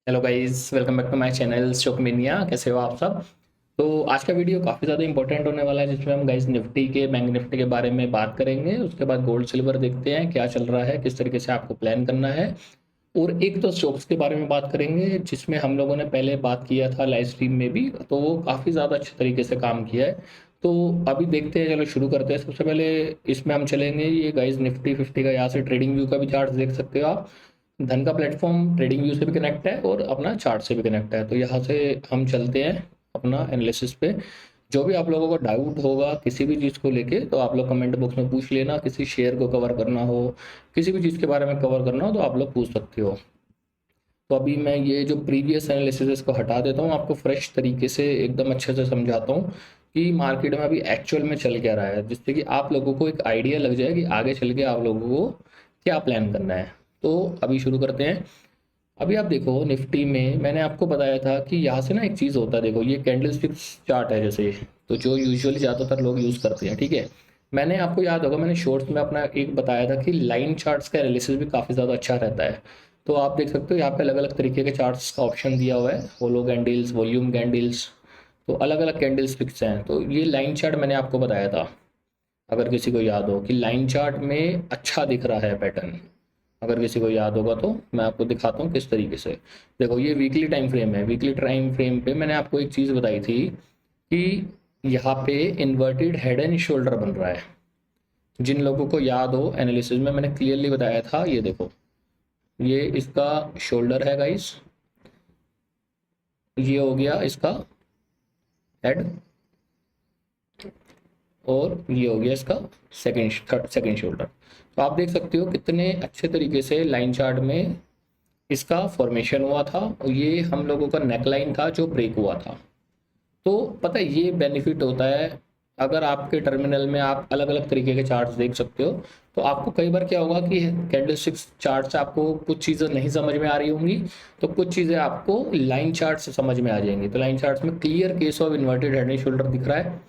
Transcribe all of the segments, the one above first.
Hello guys, welcome back to my channel Stock Mania. कैसे हो आप सब। तो आज का वीडियो काफ़ी ज़्यादा इंपॉर्टेंट होने वाला है, जिसमें हम गाइस निफ्टी के बैंक निफ्टी के बारे में बात करेंगे। उसके बाद गोल्ड सिल्वर देखते हैं क्या चल रहा है, किस तरीके से आपको प्लान करना है। और एक तो स्टॉक्स के बारे में बात करेंगे, जिसमें हम लोगों ने पहले बात किया था लाइव स्ट्रीम में भी, तो वो काफ़ी ज़्यादा अच्छे तरीके से काम किया है। तो अभी देखते हैं, चलो शुरू करते हैं। सबसे पहले इसमें हम चलेंगे, ये गाइस निफ्टी 50 का यहाँ से ट्रेडिंग व्यू का भी चार्ट देख सकते हो आप। धन का प्लेटफॉर्म ट्रेडिंग व्यू से भी कनेक्ट है और अपना चार्ट से भी कनेक्ट है। तो यहाँ से हम चलते हैं अपना एनालिसिस पे। जो भी आप लोगों को डाउट होगा किसी भी चीज़ को लेके, तो आप लोग कमेंट बॉक्स में पूछ लेना। किसी शेयर को कवर करना हो, किसी भी चीज़ के बारे में कवर करना हो, तो आप लोग पूछ सकते हो। तो अभी मैं ये जो प्रीवियस एनालिसिस इसको हटा देता हूँ, आपको फ्रेश तरीके से एकदम अच्छे से समझाता हूँ कि मार्केट में अभी एक्चुअल में चल क्या रहा है, जिससे कि आप लोगों को एक आइडिया लग जाए कि आगे चल के आप लोगों को क्या प्लान करना है। तो अभी शुरू करते हैं। अभी आप देखो निफ्टी में मैंने आपको बताया था कि यहाँ से ना एक चीज़ होता है। देखो ये कैंडल स्टिक्स चार्ट है जैसे, तो जो यूजुअली ज़्यादातर लोग यूज़ करते हैं, ठीक है। मैंने आपको याद होगा, मैंने शॉर्ट्स में अपना एक बताया था कि लाइन चार्ट्स का एनालिसिस भी काफ़ी ज़्यादा अच्छा रहता है। तो आप देख सकते हो यहाँ पे अलग अलग तरीके के चार्ट्स का ऑप्शन दिया हुआ है, होलो कैंडल्स, वॉल्यूम कैंडल्स। तो अलग अलग कैंडल स्टिक्स हैं। तो ये लाइन चार्ट मैंने आपको बताया था, अगर किसी को याद हो, कि लाइन चार्ट में अच्छा दिख रहा है पैटर्न। अगर किसी को याद होगा तो मैं आपको दिखाता हूँ किस तरीके से। देखो ये वीकली टाइम फ्रेम है। वीकली टाइम फ्रेम पे मैंने आपको एक चीज़ बताई थी कि यहाँ पे इन्वर्टेड हेड एंड शोल्डर बन रहा है। जिन लोगों को याद हो, एनालिसिस में मैंने क्लियरली बताया था, ये देखो ये इसका शोल्डर है गाइस, ये हो गया इसका हेड, और ये हो गया इसका सेकंड शोल्डर। तो आप देख सकते हो कितने अच्छे तरीके से लाइन चार्ट में इसका फॉर्मेशन हुआ था। और ये हम लोगों का नेक लाइन था जो ब्रेक हुआ था। तो पता है ये बेनिफिट होता है, अगर आपके टर्मिनल में आप अलग अलग तरीके के चार्ट्स देख सकते हो। तो आपको कई बार क्या होगा कि कैंडलस्टिक्स चार्ट से आपको कुछ चीज़ें नहीं समझ में आ रही होंगी, तो कुछ चीज़ें आपको लाइन चार्ट से समझ में आ जाएंगी। तो लाइन चार्ट्स में clear case of inverted head and shoulder दिख रहा है,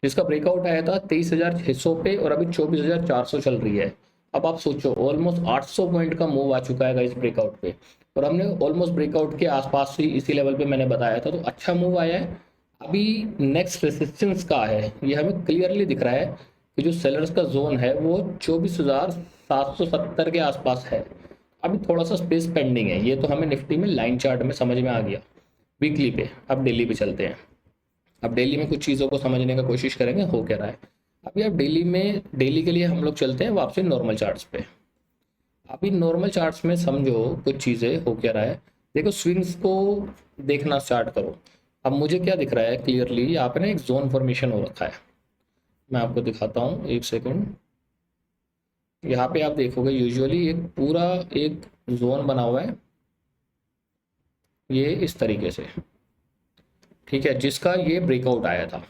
जिसका ब्रेकआउट आया था 23,600 पे, और अभी 24,400 चल रही है। अब आप सोचो ऑलमोस्ट 800 पॉइंट का मूव आ चुका है इस ब्रेकआउट पे, और हमने ऑलमोस्ट ब्रेकआउट के आसपास ही इसी लेवल पे मैंने बताया था। तो अच्छा मूव आया है। अभी नेक्स्ट रेसिस्टेंस का है, ये हमें क्लियरली दिख रहा है कि जो सेलर्स का जोन है वो 24,770 के आसपास है। अभी थोड़ा सा स्पेस पेंडिंग है। ये तो हमें निफ्टी में लाइन चार्ट में समझ में आ गया वीकली पे। अब डेली पे चलते हैं। अब डेली में कुछ चीज़ों को समझने का कोशिश करेंगे हो क्या रहा है। अभी अब डेली के लिए हम लोग चलते हैं वापसी नॉर्मल चार्ट्स पे। अभी नॉर्मल चार्ट्स में समझो कुछ चीज़ें हो क्या रहा है। देखो स्विंग्स को देखना स्टार्ट करो। अब मुझे क्या दिख रहा है क्लियरली, यहाँ पे ना एक जोन फॉर्मेशन हो रखा है। मैं आपको दिखाता हूँ, एक सेकंड। यहाँ पे आप देखोगे यूजुअली एक पूरा एक जोन बना हुआ है, ये इस तरीके से, ठीक है, जिसका ये ब्रेकआउट आया था।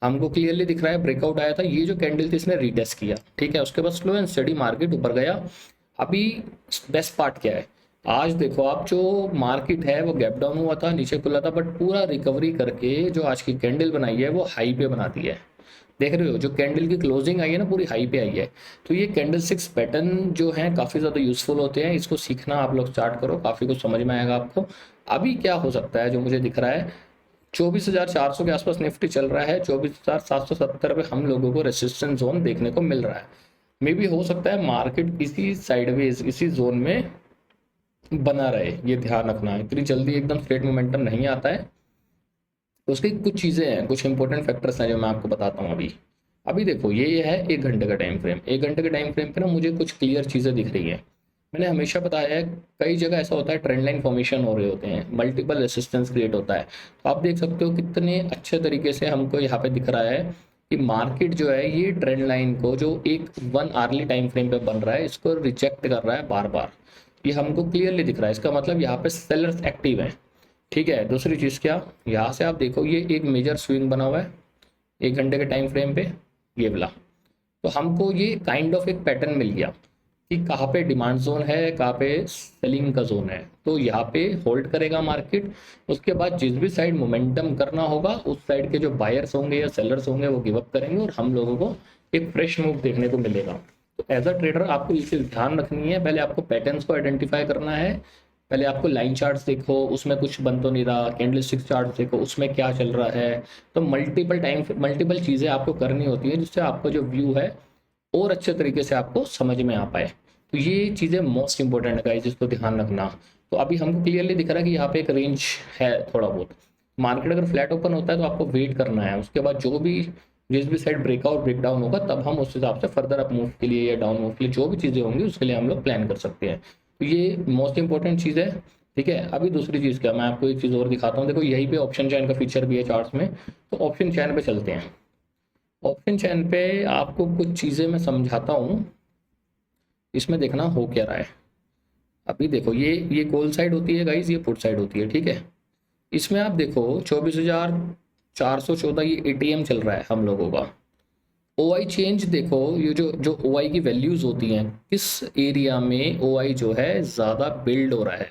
हमको क्लियरली दिख रहा है ब्रेकआउट आया था। ये जो कैंडल थी इसने रीटेस्ट किया, ठीक है। उसके बाद स्लो एंड स्टडी मार्केट ऊपर गया। अभी बेस्ट पार्ट क्या है, आज देखो आप, जो मार्केट है वो गैप डाउन हुआ था, नीचे खुला था, बट पूरा रिकवरी करके जो आज की कैंडल बनाई है वो हाई पे बना दी है। देख रहे हो जो कैंडल की क्लोजिंग आई है ना, पूरी हाई पे आई है। तो ये कैंडल सिक्स पैटर्न जो है काफ़ी ज़्यादा यूजफुल होते हैं। इसको सीखना आप लोग स्टार्ट करो, काफ़ी कुछ समझ में आएगा आपको। अभी क्या हो सकता है जो मुझे दिख रहा है, 24,400 के आसपास निफ्टी चल रहा है। 24,770 पे हम लोगों को रेसिस्टेंस जोन देखने को मिल रहा है। मे भी हो सकता है मार्केट इसी साइडवेज इसी जोन में बना रहे। ये ध्यान रखना है, इतनी जल्दी एकदम स्ट्रेट मोमेंटम नहीं आता है। तो उसकी कुछ चीज़ें हैं, कुछ इंपॉर्टेंट फैक्टर्स हैं जो मैं आपको बताता हूँ अभी। अभी देखो ये है 1 घंटे का टाइम फ्रेम। 1 घंटे के टाइम फ्रेम पे ना मुझे कुछ क्लियर चीज़ें दिख रही हैं। मैंने हमेशा बताया है, कई जगह ऐसा होता है ट्रेंड लाइन फॉर्मेशन हो रहे होते हैं, मल्टीपल रेसिस्टेंस क्रिएट होता है। तो आप देख सकते हो कितने अच्छे तरीके से हमको यहाँ पे दिख रहा है कि मार्केट जो है ये ट्रेंड लाइन को, जो एक 1 आवरली टाइम फ्रेम पे बन रहा है, इसको रिजेक्ट कर रहा है बार बार। ये हमको क्लियरली दिख रहा है। इसका मतलब यहाँ पे सेलर्स एक्टिव हैं, ठीक है। दूसरी चीज़ क्या, यहाँ से आप देखो ये एक मेजर स्विंग बना हुआ है 1 घंटे के टाइम फ्रेम पे, ये वाला। तो हमको ये काइंड ऑफ एक पैटर्न मिल गया कि कहाँ पे डिमांड जोन है, कहाँ पे सेलिंग का जोन है। तो यहाँ पे होल्ड करेगा मार्केट। उसके बाद जिस भी साइड मोमेंटम करना होगा, उस साइड के जो बायर्स होंगे या सेलर्स होंगे वो गिव अप करेंगे, और हम लोगों को एक फ्रेश मूव देखने को मिलेगा। तो एज अ ट्रेडर आपको ये चीज़ ध्यान रखनी है, पहले आपको पैटर्न्स को आइडेंटिफाई करना है पहले आपको लाइन चार्ट्स देखो, उसमें कुछ बन तो नहीं रहा, कैंडलस्टिक चार्ट्स देखो उसमें क्या चल रहा है। तो मल्टीपल चीज़ें आपको करनी होती है जिससे आपका जो व्यू है और अच्छे तरीके से आपको समझ में आ पाए। तो ये चीज़ें मोस्ट इंपॉर्टेंट है गाइस, जिसको ध्यान रखना। तो अभी हमको क्लियरली दिख रहा है कि यहाँ पे एक रेंज है थोड़ा बहुत। मार्केट अगर फ्लैट ओपन होता है तो आपको वेट करना है, उसके बाद जो भी जिस भी साइड ब्रेकआउट ब्रेकडाउन होगा तब हम उस हिसाब से फर्दर अप मूव के लिए या डाउन मूव के लिए जो भी चीज़ें होंगी उसके लिए हम लोग प्लान कर सकते हैं। तो ये मोस्ट इंपॉर्टेंट चीज़ है। ठीक है, अभी दूसरी चीज़ क्या, मैं आपको एक चीज़ और दिखाता हूँ। देखो यहीं पे ऑप्शन चैन का फीचर भी है चार्ट्स में। तो ऑप्शन चैन पे चलते हैं। ऑप्शन चैन पे आपको कुछ चीज़ें मैं समझाता हूँ, इसमें देखना हो क्या रहा है। अभी देखो ये कॉल साइड होती है गाइज, ये पुट साइड होती है। ठीक है, इसमें आप देखो 24,414 ये एटीएम चल रहा है हम लोगों का। ओ आई चेंज देखो, ये जो जो ओ आई की वैल्यूज़ होती हैं, किस एरिया में ओ आई जो है ज़्यादा बिल्ड हो रहा है,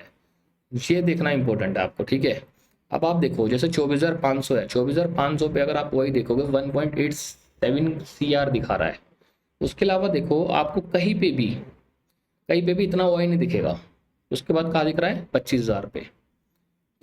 ये देखना इंपॉर्टेंट है आपको। ठीक है, अब आप देखो जैसे 24,500 है, 24,500 पे अगर आप ओ आई देखोगे 1.87 CR दिखा रहा है। उसके अलावा देखो आपको कहीं पे भी इतना ओआई नहीं दिखेगा। उसके बाद कहाँ दिख रहा है, 25,000 पे।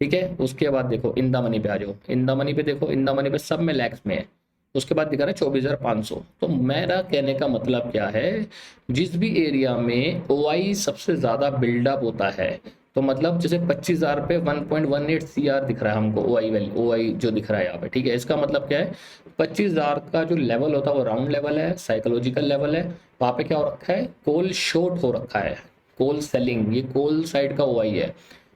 ठीक है, उसके बाद देखो इन द मनी पे आ जाओ, इन द मनी पे देखो, इन द मनी पे सब में लैक्स में है। उसके बाद दिखा रहा है 24,500। तो मेरा कहने का मतलब क्या है, जिस भी एरिया में ओआई सबसे ज़्यादा बिल्डअप होता है, तो मतलब जैसे 25,000 पे 1.18 CR दिख रहा है हमको ओआई वैल्यू, ओआई जो दिख रहा है यहाँ पे। ठीक है, इसका मतलब क्या है, 25,000 का जो लेवल होता है वो राउंड लेवल है, साइकोलॉजिकल लेवल है। वहाँ पे क्या हो रखा है, कोल शॉर्ट हो रखा है, कोल सेलिंग, ये कोल साइड का ओआई है।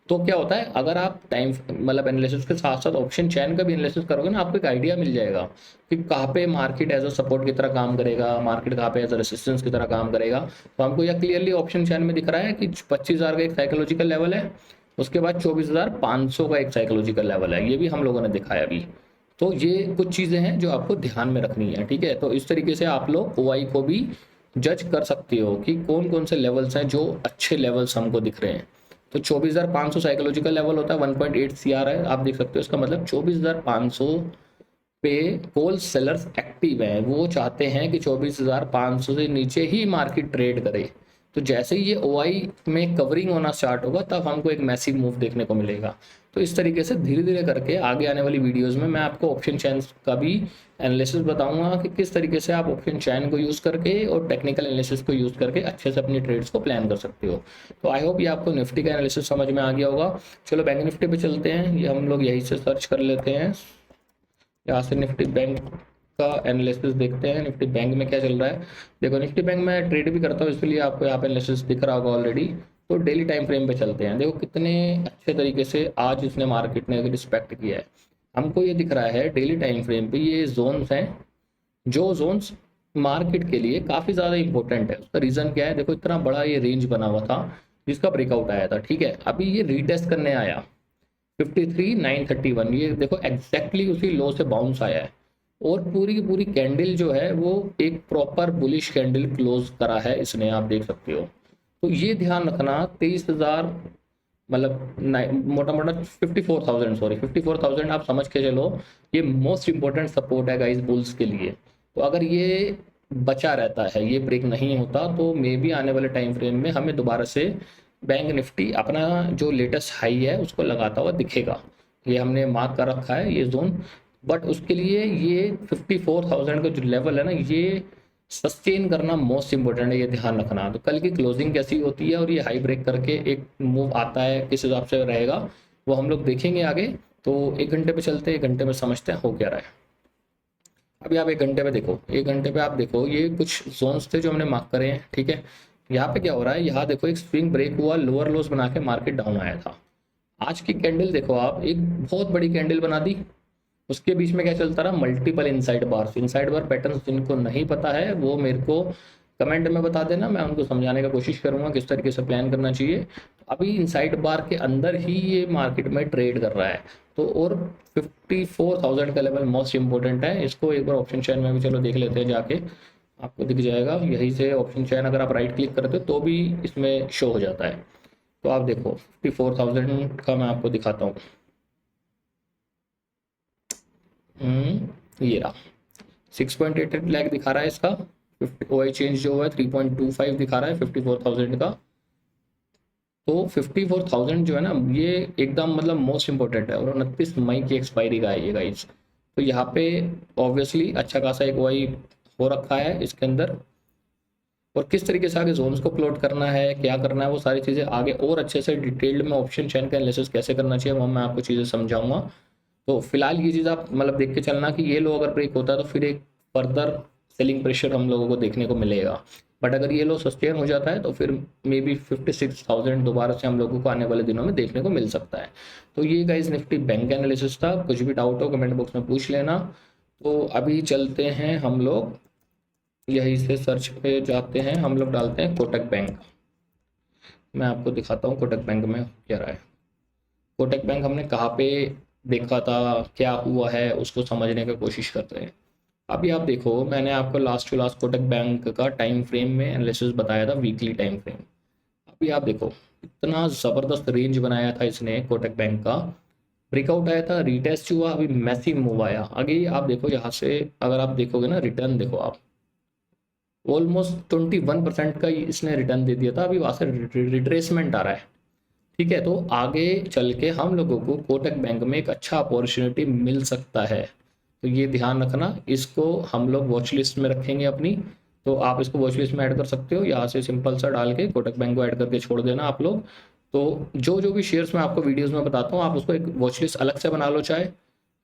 तो क्या होता है, अगर आप टाइम मतलब एनालिसिस के साथ साथ ऑप्शन चैन का भी एनालिसिस करोगे ना, आपको एक आइडिया मिल जाएगा कि कहाँ पे मार्केट एज अ सपोर्ट की तरह काम करेगा, मार्केट कहाँ पे एज अ रेसिस्टेंस की तरह काम करेगा। तो हमको यह क्लियरली ऑप्शन चैन में दिख रहा है कि 25,000 का एक साइकोलॉजिकल लेवल है, उसके बाद 24,500 का एक साइकोलॉजिकल लेवल है, ये भी हम लोगों ने दिखाया अभी। तो ये कुछ चीज़ें हैं जो आपको ध्यान में रखनी है। ठीक है, तो इस तरीके से आप लोग ओ को भी जज कर सकते हो कि कौन कौन से लेवल्स हैं जो अच्छे लेवल्स हमको दिख रहे हैं। तो 24,500 साइकोलॉजिकल लेवल होता है, 1.8 CR है, आप देख सकते हो। इसका मतलब 24,500 पे कॉल सेलर्स एक्टिव हैं, वो चाहते हैं कि 24,500 से नीचे ही मार्केट ट्रेड करे। तो जैसे ही ये ओआई में कवरिंग होना स्टार्ट होगा तब हमको एक मैसिव मूव देखने को मिलेगा। तो इस तरीके से धीरे धीरे करके आगे आने वाली वीडियोस में मैं आपको ऑप्शन चैन का भी एनालिसिस बताऊंगा कि किस तरीके से आप ऑप्शन चैन को यूज़ करके और टेक्निकल एनालिसिस को यूज़ करके अच्छे से अपनी ट्रेड्स को प्लान कर सकते हो। तो आई होप ये आपको निफ्टी का एनालिसिस समझ में आ गया होगा। चलो बैंक निफ्टी पे चलते हैं, ये हम लोग यहीं से सर्च कर लेते हैं। यहाँ से निफ्टी बैंक का एनालिसिस देखते हैं, निफ्टी बैंक में क्या चल रहा है। देखो निफ्टी बैंक में ट्रेड भी करता हूँ, इसलिए आपको यहाँ पे एनालिसिस दिख रहा होगा ऑलरेडी। तो डेली टाइम फ्रेम पे चलते हैं, देखो कितने अच्छे तरीके से आज इसने मार्केट ने रिस्पेक्ट किया है। हमको ये दिख रहा है डेली टाइम फ्रेम पे ये जोन्स हैं, जो जोन्स मार्केट के लिए काफ़ी ज़्यादा इंपॉर्टेंट है। उसका रीज़न क्या है, देखो इतना बड़ा ये रेंज बना हुआ था जिसका ब्रेकआउट आया था। ठीक है, अभी ये रीटेस्ट करने आया 53,931, ये देखो एग्जैक्टली उसी लो से बाउंस आया है। और पूरी की पूरी कैंडल जो है वो एक प्रॉपर बुलिश कैंडल क्लोज करा है इसने, आप देख सकते हो। तो ये ध्यान रखना, 23,000 मतलब मोटा मोटा 54,000, सॉरी 54,000 आप समझ के चलो, ये मोस्ट इंपॉर्टेंट सपोर्ट है गाइस बुल्स के लिए। तो अगर ये बचा रहता है, ये ब्रेक नहीं होता, तो मे बी आने वाले टाइम फ्रेम में हमें दोबारा से बैंक निफ्टी अपना जो लेटेस्ट हाई है उसको लगाता हुआ दिखेगा। ये हमने मार्क कर रखा है ये जोन, बट उसके लिए ये 54,000 का जो लेवल है ना, ये सस्टेन करना मोस्ट इंपॉर्टेंट है, ये ध्यान रखना। तो कल की क्लोजिंग कैसी होती है और ये हाई ब्रेक करके एक मूव आता है किस हिसाब से रहेगा, वो हम लोग देखेंगे आगे। तो 1 घंटे पे चलते हैं, 1 घंटे में समझते हैं हो क्या रहा है। अभी आप 1 घंटे पे देखो, 1 घंटे पे आप देखो ये कुछ जोन्स थे जो हमने मार्क करे हैं। ठीक है, यहाँ पे क्या हो रहा है, यहाँ देखो एक स्विंग ब्रेक हुआ, लोअर लोस बना के मार्केट डाउन आया था। आज की कैंडल देखो आप, एक बहुत बड़ी कैंडल बना दी, उसके बीच में क्या चलता रहा, मल्टीपल इनसाइड बार पैटर्न्स। जिनको नहीं पता है वो मेरे को कमेंट में बता देना, मैं उनको समझाने का कोशिश करूंगा किस तरीके से प्लान करना चाहिए। अभी इनसाइड बार के अंदर ही ये मार्केट में ट्रेड कर रहा है। तो और 54,000 का लेवल मोस्ट इंपॉर्टेंट है, इसको एक बार ऑप्शन चैन में भी चलो देख लेते हैं जाके, आपको दिख जाएगा यहीं से ऑप्शन चैन। अगर आप राइट क्लिक करते हो तो भी इसमें शो हो जाता है। तो आप देखो 54,000 का मैं आपको दिखाता हूँ। ये रहा 6.88 लाख दिखा रहा है इसका। 50 OI चेंज जो है 3.25 दिखा रहा है 54,000 का। तो 54,000 जो है ना, ये एकदम मतलब मोस्ट इंपॉर्टेंट है, और 29 मई की एक्सपायरी का है ये गाइस। तो यहाँ पे ऑब्वियसली अच्छा खासा एक वही हो रखा है इसके अंदर, और किस तरीके से आगे जोन्स को प्लॉट करना है, क्या करना है, वो सारी चीज़ें आगे और अच्छे से डिटेल्ड में ऑप्शन चेन का एनालिसिस कैसे करना चाहिए वो मैं आपको चीज़ें समझाऊंगा। तो फिलहाल ये चीज़ आप मतलब देख के चलना कि ये लो अगर ब्रेक होता है तो फिर एक फर्दर सेलिंग प्रेशर हम लोगों को देखने को मिलेगा। बट अगर ये लो सस्टेन हो जाता है तो फिर मे बी 56,000 दोबारा से हम लोगों को आने वाले दिनों में देखने को मिल सकता है। तो ये गाइस निफ्टी बैंक एनालिसिस था, कुछ भी डाउट हो कमेंट बॉक्स में पूछ लेना। तो अभी चलते हैं हम लोग, यहीं से सर्च पे जाते हैं, हम लोग डालते हैं कोटक बैंक। मैं आपको दिखाता हूँ कोटक बैंक में क्या रहा है। कोटक बैंक हमने कहाँ पे देखा था, क्या हुआ है, उसको समझने की कोशिश करते हैं। अभी आप देखो, मैंने आपको last to last Kotak bank का टाइम फ्रेम में एनालिसिस बताया था, वीकली टाइम फ्रेम। अभी आप देखो, इतना ज़बरदस्त रेंज बनाया था इसने कोटक बैंक का, ब्रेकआउट आया था, रीटेस्ट हुआ, अभी मैसिव मूव आया आगे। आप देखो यहाँ से अगर आप देखोगे ना, रिटर्न देखो आप, ऑलमोस्ट 21% का इसने रिटर्न दे दिया था। अभी वहाँ से रिट्रेसमेंट आ रहा है। ठीक है, तो आगे चल के हम लोगों को कोटक बैंक में एक अच्छा अपॉर्चुनिटी मिल सकता है। तो ये ध्यान रखना, इसको हम लोग वॉच लिस्ट में रखेंगे अपनी। तो आप इसको वॉच लिस्ट में ऐड कर सकते हो, यहाँ से सिंपल सा डाल के कोटक बैंक को ऐड करके छोड़ देना आप लोग। तो जो जो भी शेयर्स मैं आपको वीडियोस में बताता हूँ, आप उसको एक वॉच लिस्ट अलग से बना लो, चाहे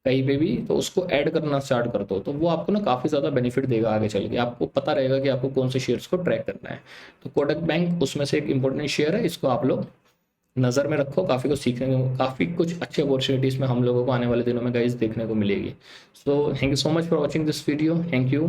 कहीं पे भी, तो उसको ऐड करना स्टार्ट कर दो। तो वो आपको ना काफ़ी ज़्यादा बेनिफिट देगा आगे चल के, आपको पता रहेगा कि आपको कौन से शेयर्स को ट्रैक करना है। तो कोटक बैंक उसमें से एक इंपॉर्टेंट शेयर है, इसको आप लोग नज़र में रखो। काफ़ी कुछ सीखने को, काफ़ी कुछ अच्छे अपॉर्चुनिटीज़ में हम लोगों को आने वाले दिनों में गाइस देखने को मिलेगी। So thank you so much for watching this video, thank you.